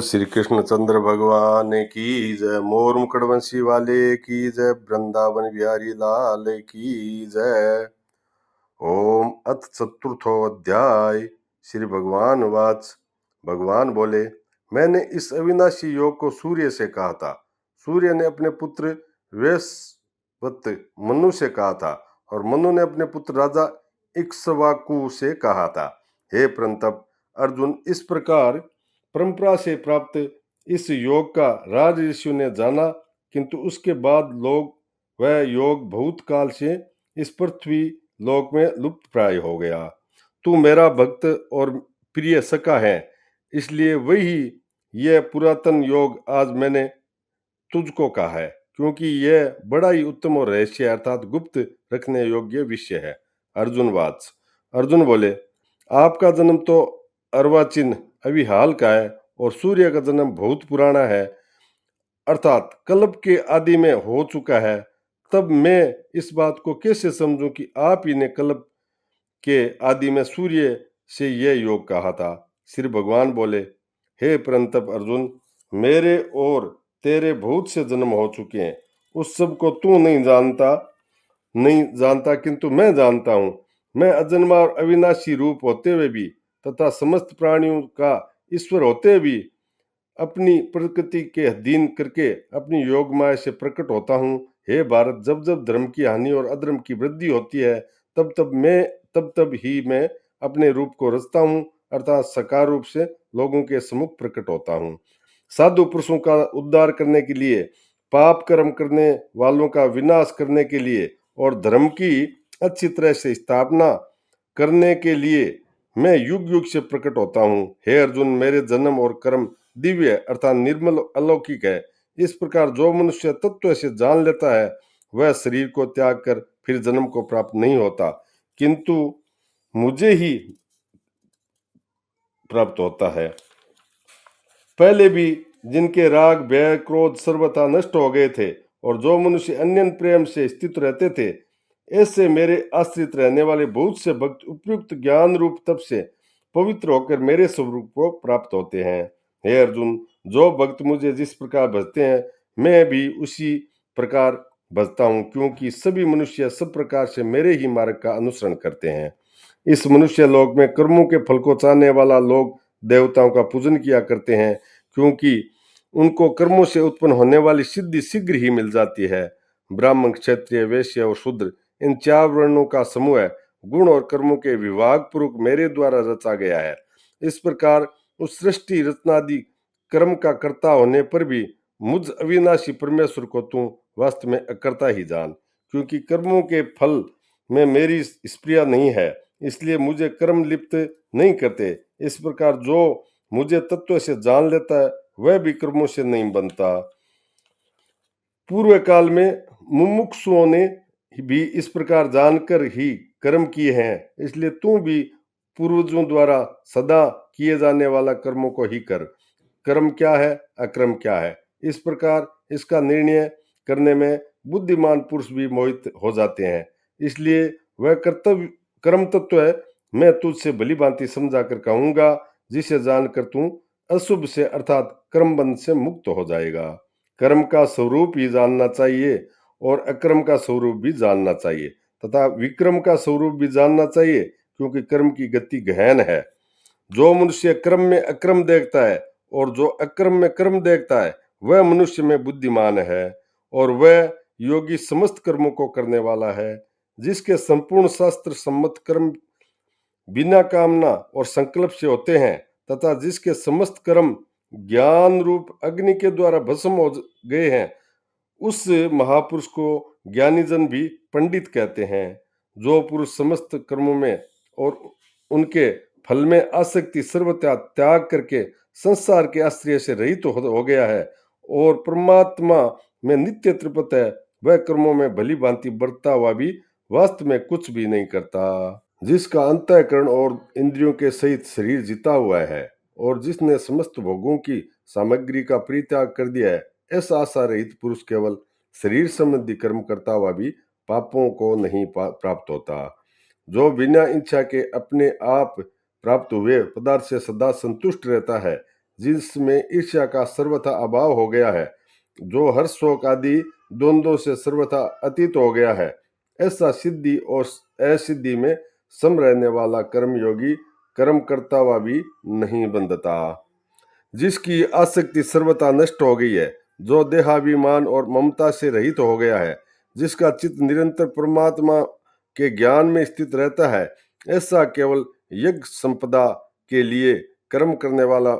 श्री कृष्णचंद्र भगवान की जय। मोर मुकुटवंशी वाले की जय। वृंदावन बिहारी लाल की जय। ओम अथ चतुर्थो अध्याय। श्री भगवान वाच। भगवान बोले, मैंने इस अविनाशी योग को सूर्य से कहा था। सूर्य ने अपने पुत्र वैश्वत मनु से कहा था और मनु ने अपने पुत्र राजा इक्ष्वाकु से कहा था। हे परंतप अर्जुन, इस प्रकार परंपरा से प्राप्त इस योग का राज ऋषियों ने जाना, किंतु उसके बाद लोग वह योग भूतकाल से इस पृथ्वी लोक में लुप्त प्राय हो गया। तू मेरा भक्त और प्रिय सखा है, इसलिए वही यह पुरातन योग आज मैंने तुझको कहा है, क्योंकि यह बड़ा ही उत्तम और रहस्य अर्थात गुप्त रखने योग्य विषय है। अर्जुन वाच। अर्जुन बोले, आपका जन्म तो अर्वाचीन अभी हाल का है और सूर्य का जन्म बहुत पुराना है, अर्थात कल्प के आदि में हो चुका है। तब मैं इस बात को कैसे समझूं कि आप ही ने कल्प के आदि में सूर्य से यह योग कहा था। श्री भगवान बोले, हे परंतप अर्जुन, मेरे और तेरे बहुत से जन्म हो चुके हैं। उस सब को तू नहीं जानता, किंतु मैं जानता हूँ। मैं अजन्मा और अविनाशी रूप होते हुए भी तथा समस्त प्राणियों का ईश्वर होते हुए भी अपनी प्रकृति के अधीन करके अपनी योग माया से प्रकट होता हूँ। हे भारत, जब जब धर्म की हानि और अधर्म की वृद्धि होती है, तब तब ही मैं अपने रूप को रचता हूँ, अर्थात साकार रूप से लोगों के सम्मुख प्रकट होता हूँ। साधु पुरुषों का उद्धार करने के लिए, पाप कर्म करने वालों का विनाश करने के लिए और धर्म की अच्छी तरह से स्थापना करने के लिए मैं युग युग से प्रकट होता हूँ। हे अर्जुन, मेरे जन्म और कर्म दिव्य अर्थात निर्मल अलौकिक है। इस प्रकार जो मनुष्य तत्व से जान लेता है, वह शरीर को त्याग कर फिर जन्म को प्राप्त नहीं होता, किंतु मुझे ही प्राप्त होता है। पहले भी जिनके राग भय क्रोध सर्वथा नष्ट हो गए थे और जो मनुष्य अन्य प्रेम से स्थित रहते थे, ऐसे मेरे आश्रित रहने वाले बहुत से भक्त उपयुक्त ज्ञान रूप तप से पवित्र होकर मेरे स्वरूप को प्राप्त होते हैं। हे अर्जुन, जो भक्त मुझे जिस प्रकार भजते हैं, मैं भी उसी प्रकार भजता हूँ, क्योंकि सभी मनुष्य सब प्रकार से मेरे ही मार्ग का अनुसरण करते हैं। इस मनुष्य लोक में कर्मों के फल को चाहने वाला लोग देवताओं का पूजन किया करते हैं, क्योंकि उनको कर्मों से उत्पन्न होने वाली सिद्धि शीघ्र ही मिल जाती है। ब्राह्मण, क्षत्रिय, वैश्य और शूद्र, इन चार वर्णों का समूह गुण और कर्मों के विभाग पूर्वक मेरे द्वारा रचा गया है। इस प्रकार उस सृष्टि रचनादि कर्म का कर्ता होने पर भी मुझ अविनाशी परमेश्वर को तू वास्तव में अकर्ता ही जान, क्योंकि कर्मों के फल में मेरी स्प्रिया नहीं है, इसलिए मुझे कर्म लिप्त नहीं करते। इस प्रकार जो मुझे तत्व से जान लेता है, वह भी कर्मों से नहीं बनता। पूर्व काल में मुमुक्षुओं ने भी इस प्रकार जानकर ही कर्म किए हैं, इसलिए तू भी पूर्वजों द्वारा सदा किए जाने वाला कर्मों को ही कर। कर्म क्या है, अकर्म क्या है, इस प्रकार इसका निर्णय करने में बुद्धिमान पुरुष भी मोहित हो जाते हैं। इसलिए वह कर्तव्य कर्म तत्व है, मैं तुझसे भली भांति समझा कर कहूंगा, जिसे जानकर तू अशुभ से अर्थात कर्म बंध से मुक्त हो जाएगा। कर्म का स्वरूप ही जानना चाहिए और अकर्म का स्वरूप भी जानना चाहिए तथा विक्रम का स्वरूप भी जानना चाहिए, क्योंकि कर्म की गति गहन है। जो मनुष्य कर्म में अक्रम देखता है और जो अक्रम में कर्म देखता है, वह मनुष्य में बुद्धिमान है और वह योगी समस्त कर्मों को करने वाला है। जिसके संपूर्ण शास्त्र सम्मत कर्म बिना कामना और संकल्प से होते हैं तथा जिसके समस्त कर्म ज्ञान रूप अग्नि के द्वारा भस्म हो गए हैं, उस महापुरुष को ज्ञानीजन भी पंडित कहते हैं। जो पुरुष समस्त कर्मों में और उनके फल में आसक्ति सर्वथा त्याग करके संसार के आश्रय से रहित हो गया है और परमात्मा में नित्य तृप्त है, वह कर्मों में भली भांति बरतता हुआ भी वास्तव में कुछ भी नहीं करता। जिसका अंतःकरण और इंद्रियों के सहित शरीर जीता हुआ है और जिसने समस्त भोगों की सामग्री का परित्याग कर दिया है, ऐसा आशा रहित पुरुष केवल शरीर संबंधी कर्म करता हुआ भी पापों को नहीं प्राप्त होता। जो बिना इच्छा के अपने आप प्राप्त हुए पदार्थ से सदा संतुष्ट रहता है, जिसमें ईर्ष्या का सर्वथा अभाव हो गया है, जो हर्ष शोक आदि द्वंद्वों से सर्वथा अतीत हो गया है, ऐसा सिद्धि और असिद्धि में सम रहने वाला कर्मयोगी कर्म करता हुआ भी नहीं बंधता। जिसकी आसक्ति सर्वथा नष्ट हो गई है, जो देहाभिमान और ममता से रहित हो गया है, जिसका चित्त निरंतर परमात्मा के ज्ञान में स्थित रहता है, ऐसा केवल यज्ञ संपदा के लिए कर्म करने वाला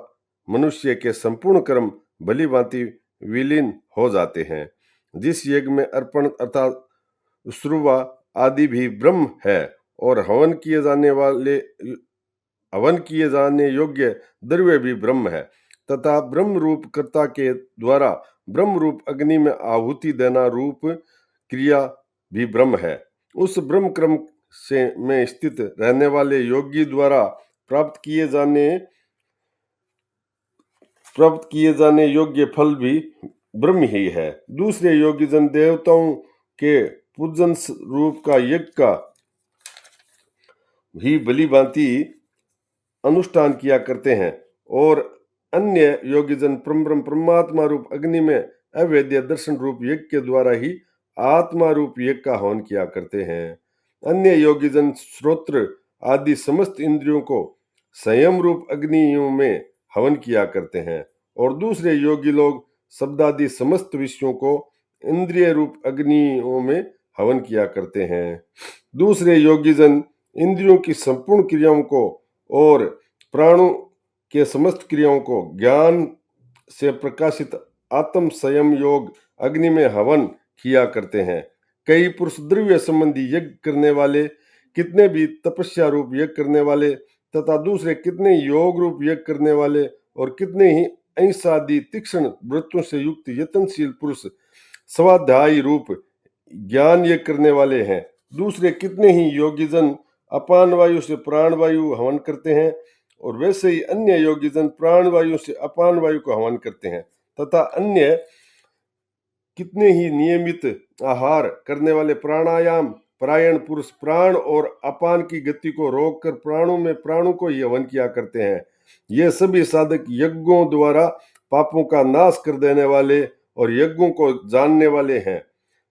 मनुष्य के संपूर्ण कर्म भली भांति विलीन हो जाते हैं। जिस यज्ञ में अर्पण अर्थात श्रुवा आदि भी ब्रह्म है और हवन किए जाने योग्य द्रव्य भी ब्रह्म है, तथा ब्रह्म रूप कर्ता के द्वारा ब्रह्म रूप अग्नि में आहुति देना रूप क्रिया भी ब्रह्म है। उस ब्रह्म क्रम से में स्थित रहने वाले योगी द्वारा प्राप्त किए जाने योग्य फल भी ब्रह्म ही है। दूसरे योगी जन देवताओं के पूजन रूप का यज्ञ का भी भली भांति अनुष्ठान किया करते हैं और अन्य योगीजन परब्रह्म परमात्मा रूप अग्नि में अवैद्य दर्शन रूप यज्ञ के द्वारा ही आत्मा रूप यज्ञ का हवन किया करते हैं। अन्य योगीजन श्रोत्र आदि समस्त इंद्रियों को संयम रूप अग्नियों में हवन किया करते हैं और दूसरे योगी लोग शब्दादि समस्त विषयों को इंद्रिय रूप अग्नियों में हवन किया करते हैं। दूसरे योगीजन इंद्रियों की संपूर्ण क्रियाओं को और प्राणों के समस्त क्रियाओं को ज्ञान से प्रकाशित आत्म संयम योग अग्नि में हवन किया करते हैं। कई पुरुष द्रव्य संबंधी यज्ञ करने वाले, कितने भी तपस्या रूप यज्ञ करने वाले तथा दूसरे कितने योग रूप यज्ञ करने वाले और कितने ही अहिंसादि तीक्ष्ण व्रतों से युक्त यत्नशील पुरुष स्वाध्यायी रूप ज्ञान यज्ञ करने वाले हैं। दूसरे कितने ही योगीजन अपान वायु से प्राण वायु हवन करते हैं और वैसे ही अन्य योगीजन प्राण वायु से अपान वायु को हवन करते हैं तथा अन्य कितने ही नियमित आहार करने वाले प्राणायाम परायण पुरुष प्राण और अपान की गति को रोककर प्राणों को ही हवन किया करते हैं। ये सभी साधक यज्ञों द्वारा पापों का नाश कर देने वाले और यज्ञों को जानने वाले हैं।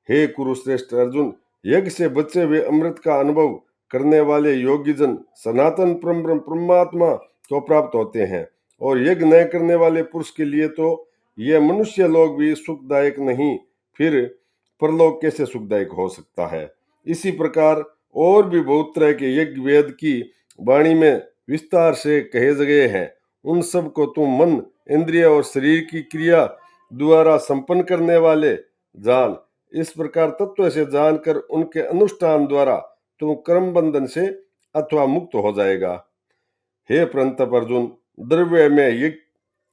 हे कुरुश्रेष्ठ अर्जुन, यज्ञ से बचे हुए अमृत का अनुभव करने वाले योगीजन सनातन परमात्मा को प्राप्त होते हैं और यज्ञ न करने वाले पुरुष के लिए तो यह मनुष्य लोग भी सुखदायक नहीं, फिर परलोक कैसे सुखदायक हो सकता है। इसी प्रकार और भी बहुत तरह के यज्ञ वेद की वाणी में विस्तार से कहे गए हैं। उन सब को तुम मन इंद्रिय और शरीर की क्रिया द्वारा संपन्न करने वाले जान। इस प्रकार तत्व से जानकर उनके अनुष्ठान द्वारा तुम कर्म बंधन से अथवा मुक्त हो जाएगा। हे परंतप अर्जुन, द्रव्य में यज्ञ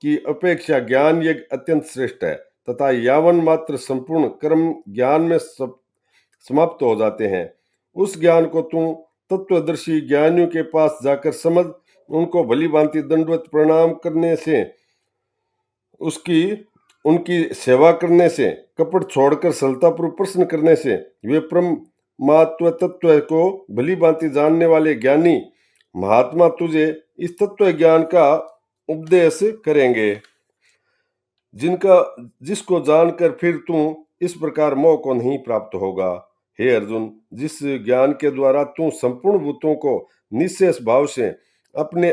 की अपेक्षा ज्ञान यज्ञ अत्यंत श्रेष्ठ है तथा यावन मात्र संपूर्ण कर्म ज्ञान में समाप्त हो जाते हैं। उस ज्ञान को तुम तत्वदर्शी ज्ञानियों के पास जाकर समझ, उनको भली भांति दंडवत प्रणाम करने से, उनकी सेवा करने से, कपट छोड़कर सरलतापूर्वक प्रश्न करने से वे परमात्म तत्व को भली भांति जानने वाले ज्ञानी महात्मा तुझे इस तत्व ज्ञान का उपदेश करेंगे, जिसको जानकर फिर तू इस प्रकार मोह को नहीं प्राप्त होगा। हे अर्जुन, जिस ज्ञान के द्वारा तू संपूर्ण भूतों को निःशेष भाव से अपने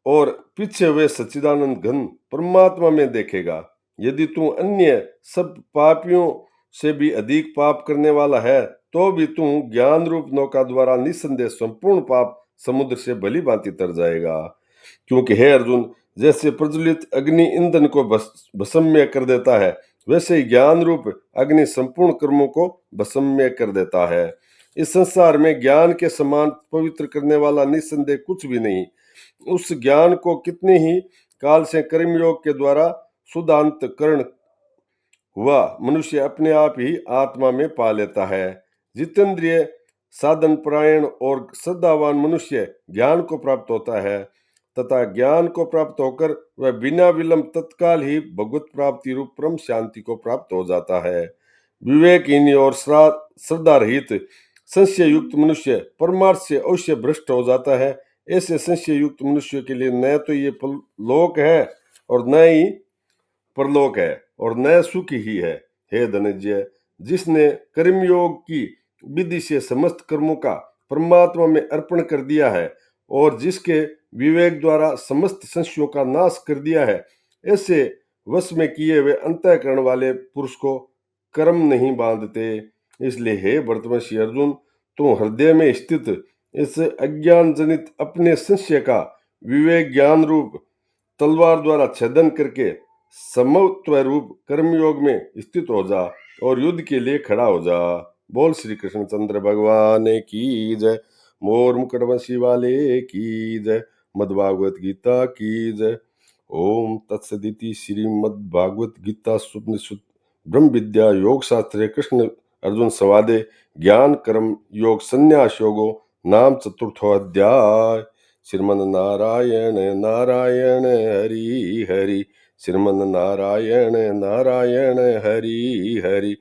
और पीछे हुए सच्चिदानंद घन परमात्मा में देखेगा, यदि तू अन्य सब पापियों से भी अधिक पाप करने वाला है तो भी तू ज्ञान रूप नौका द्वारा निस्संदेह संपूर्ण पाप समुद्र से भली भांति तर जाएगा। क्योंकि हे अर्जुन, जैसे प्रज्वलित अग्नि ईंधन को भस्मय कर देता है, वैसे ही ज्ञान रूप अग्नि संपूर्ण कर्मों को भस्मय कर देता है। इस संसार में ज्ञान के समान पवित्र करने वाला निस्संदेह कुछ भी नहीं। उस ज्ञान को कितने ही काल से कर्मयोग के द्वारा शुद्धांतकरण हुआ मनुष्य अपने आप ही आत्मा में पा लेता है। जितेंद्रिय साधन परायण और श्रद्धावान मनुष्य ज्ञान को प्राप्त होता है तथा ज्ञान को प्राप्त होकर वह बिना विलंब तत्काल ही भगवत प्राप्ति रूप परम शांति को प्राप्त हो जाता है। विवेकहीन और श्रद्धा रहित संशय युक्त मनुष्य परमार्थ से अवश्य भ्रष्ट हो जाता है। ऐसे संशय युक्त मनुष्य के लिए न तो ये लोक है और न ही परलोक है और न सुख ही है। हे धनंजय, जिसने कर्मयोग की विधि से समस्त कर्मों का परमात्मा में अर्पण कर दिया है और जिसके विवेक द्वारा समस्त संशयों का नाश कर दिया है, ऐसे वश में किए हुए अंतःकरण वाले पुरुष को कर्म नहीं बांधते। इसलिए हे भरतवंशी अर्जुन, तुम हृदय में स्थित इस अज्ञान जनित अपने संशय का विवेक ज्ञान रूप तलवार द्वारा छेदन करके समत्व रूप कर्मयोग में स्थित हो जा और युद्ध के लिए खड़ा हो जा। बोल श्री कृष्णचंद्र भगवान की जय। मोर मुकुटवंशी वाले की जय। मद्भागवत गीता की जय। ओम तत्सदिति श्रीमद् भागवत गीता सुपनिषद ब्रह्म विद्या योग शास्त्रे कृष्ण अर्जुन संवादे ज्ञान कर्म योग संन्यास योगो नाम चतुर्थो अध्याय। श्रीमन नारायण नारायण हरि हरि। श्रीमन नारायण नारायण हरि हरि।